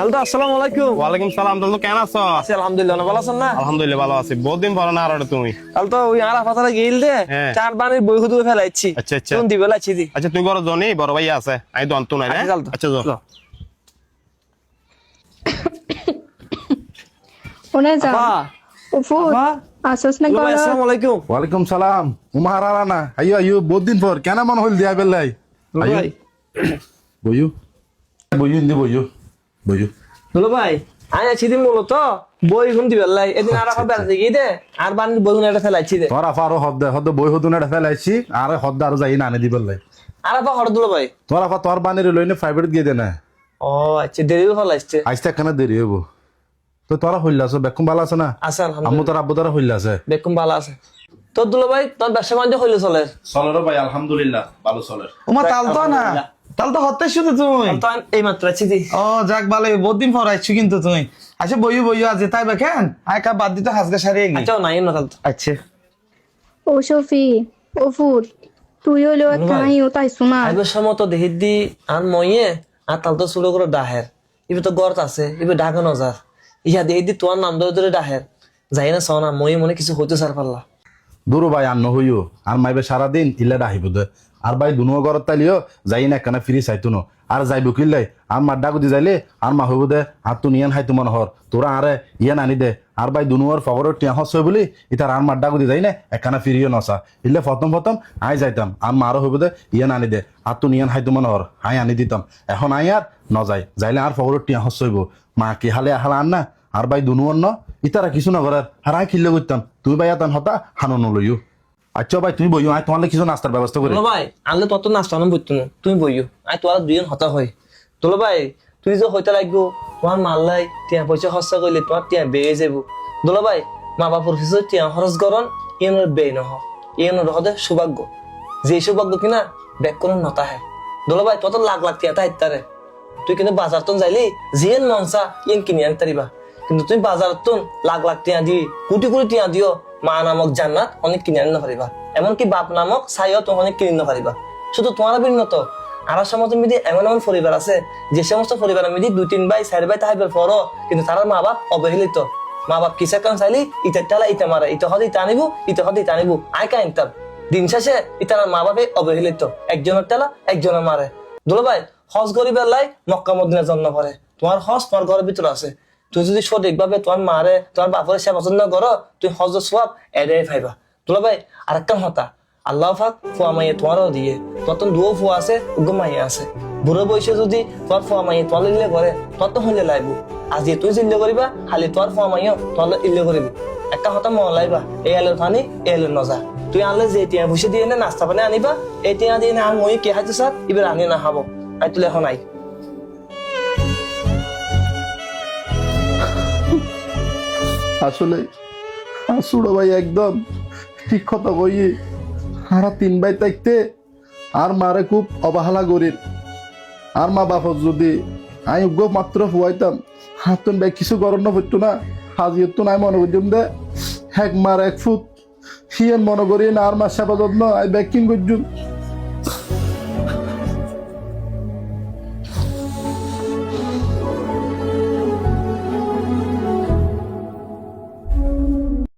তাহলে তো আসসালামু আলাইকুম। ওয়ালাইকুম সালাম। তাহলে কেন আছো? আছি আলহামদুলিল্লাহ, ভালো আছেন না? আলহামদুলিল্লাহ ভালো আছি। বহুত দিন পরে না আর তুমি। তাহলে তো ওই আর আপাতত গেল দে হ্যাঁ। চার বানের বই খুদু ফেলাইছি। আচ্ছা আচ্ছা কোন দিবে লাইছি দি। আচ্ছা তুমি বড় জনি বড় ভাই আছে আমি তো অন্ত নাই রে। আচ্ছা, চল তো। আচ্ছা যাও। লো। ওনে যা আপা, উফু আপা। আসস না হ্যালো ভাই, কল আসসালামু আলাইকুম। ওয়ালাইকুম সালাম। উমার আরানা আইও আইও বহুত দিন পর কেন মন হইল দিয়া বেলাই হ্যালো আইও ভাই, বইও বইও ইন্দি বইও বইও হ্যালো ভাই, আই আছি দি মূলত বই গুন দিবে লাই। এদিন আর আপাতত বেড়াতে গিয়ে দে আর বানের বই গুন একটা ফেলাইছি দে। তোর আফারও হদ্দে হদ্দে বই হদুন এটা ফেলাইছি আর হদ্দে আর যাই না আনে দি বেলাই আর আপা হর দিল ভাই। তোর আফা তোর বানের লইনে প্রাইভেট গিয়ে দে না ও আচ্ছা, দেরি ফেলাইছে। আজটা কেন দেরি হইব তো তোরা হইলাছ বেকুম ভালো আছে না? আছে আম্মু আলহামদুলিল্লাহ, তোর আব্বু তোরা হইলাছে বেকুম ভালো আছে। তোর দুলো ভাই, তোর ব্যবসা বাণিজ্য হইলো চলে? চলের ভাই আলহামদুলিল্লাহ ভালো চলের। ওমা তাল তো না, তাল তো হতে শুধু তুমি। তো এই মাত্র আছি দি। ও যাক ভালো, বহুত দিন পর আইছো কিন্তু তুমি। আচ্ছা বইও বইও আজ তাই বেকেন আয়কা বাদ দিতে হাসগা সারিয়ে গি। আচ্ছা নাই না তাহলে তো। আচ্ছা ও শফি ও ফুট তুই হইলো কাই ও তাই শুনা আইবার সময় তো দেহি দি আর মইয়ে আর তাল তো শুরু করে ডাহের। ইবে তো গর্ত আছে, ইবে ঢাকা নজার। ইহা দেহি দি তোমার নাম ধরে ধরে ডাহের। যাই না সনা মই মনে কিছু হইতে সার পারলা। দূর ভাই আর নহইও আর মাইবে সারাদিন ইলে ডাহিব দে আর ভাই দুনো ঘরত তাইলিও যাই না কেন ফিরি চাইতো ন আর যাইব কিল্লাই আর মার ডাকুদি যাইলে আর মা হইব দে আর তু নিয়ান হাই তোমার হর তোরা আরে ইয়ান আনি দে আর ভাই দুনোর ফগরের টিয়া হস বলি ইতার আর মার ডাকুদি যাই না একখানা ফিরিও নসা ইলে প্রথম আই যাইতাম আর মারও হইব দে ইয়ান আনি দে আর তু নিয়ান হাই তোমার হর হাই আনি দিতাম এখন আই আর নযাই যাইলে আর ফগরের টিয়া হস হইব মা কি হালে হালা আন না আর ভাই দুনুয়ার ন ইতারা কিছু না করার আর আই খিল্লে করতাম তুই ভাই আতান হতা হানো নলইও। আচ্ছা ভাই তুমি বইও আয় তোমার কিছু নাস্তার ব্যবস্থা করি। তোলো ভাই আনলে তত নাস্তা আনো বুঝতো না, তুমি বইও আই তোমার দুজন হতা হয়। তোলো ভাই তুই যে হইতে লাগবো তোমার মাল্লাই টিয়া পয়সা খরচা করলে তোমার টিয়া বেয়ে যাবো। দোলো ভাই মা বাপুর পিছনে টিয়া খরচ করন ইয়নের বেয়ে নহ ইয়নের হদে সৌভাগ্য। যে সৌভাগ্য কিনা ব্যাক করুন নতা হয়। দোলো ভাই তত লাখ লাখ টিয়া তাইতারে তুই কিন্তু বাজার তো যাইলি জিয়েন মনসা ইয়েন কিনে আনতে পারিবা, কিন্তু তুমি বাজার তো লাখ লাখ টিয়া দি কোটি কোটি টিয়া দিও মা নামক জান্নাত অনেক কিনে আনতে পারিবা, এমনকি বাপ নামক ছাইও তুমি অনেক কিনে আনতে পারিবা। শুধু তোমার বিন্নত আর সমস্ত মিদি এমন এমন পরিবার আছে যে সমস্ত পরিবার মিদি 2-3 ভাই 4 ভাই তাহাইবার পরও কিন্তু তার মা বাপ অবহেলিত। মা বাপ কিসের কারণ চাইলি ইটার টালা ইটা মারা ইটা হদে ইটা আনিবো ইটা হদে ইটা আনিবো আই কা আনতাম। দিন শেষে ইটার মা বাপে অবহেলিত, একজনের টালা একজনের মারে। দুলো ভাই হজ গরিবের লাই মক্কা মদিনা জন্ম করে, তোমার হজ তোমার ঘরের ভিতরে আছে। তুই যদি সঠিকভাবে তোমার মারে তোমার বাপের সেবা যত্ন করো তুই হজ সওয়াব এড়াই পাইবা। দুলো ভাই আরেকটা হতা আল্লাহ পাক ফুয়া মাইয়ে তোমারও দিয়ে তখন দুও ফুয়া আছে উগ্র মাইয়ে আছে। বুড়ো বয়সে যদি তোমার ফুয়া মাইয়ে তোমার ইল্লে করে তত হইলে লাইবো, আজ তুই জিল্লে করিবা খালি তোমার ফুয়া মাইও তোমার ইল্লে করিবি। একটা কথা মন লাইবা এই আলোর ফানি এই আলোর নজা। তুই আনলে যে টিয়া ভুষি দিয়ে না নাস্তা পানি আনিবা এই টিয়া দিয়ে না আর মই কে হাইতে স্যার এবার আনি না খাবো আই তুলে এখন আই। আসলে আসুড়ো ভাই একদম ঠিক কথা কই আর 3 ভাই থাকতে আর মারে খুব অবহেলা করিল আর মা বাপ যদি আমি উগ্র মাত্র ফুয়াইতাম হাতুন ভাই কিছু গরম না পড়তো না হাজির তো নাই মনে করতাম দে এক মার 1 ফুট হিয়েন মনে করি না আর মার সেবা যত্ন আই ব্যাকিং করছুন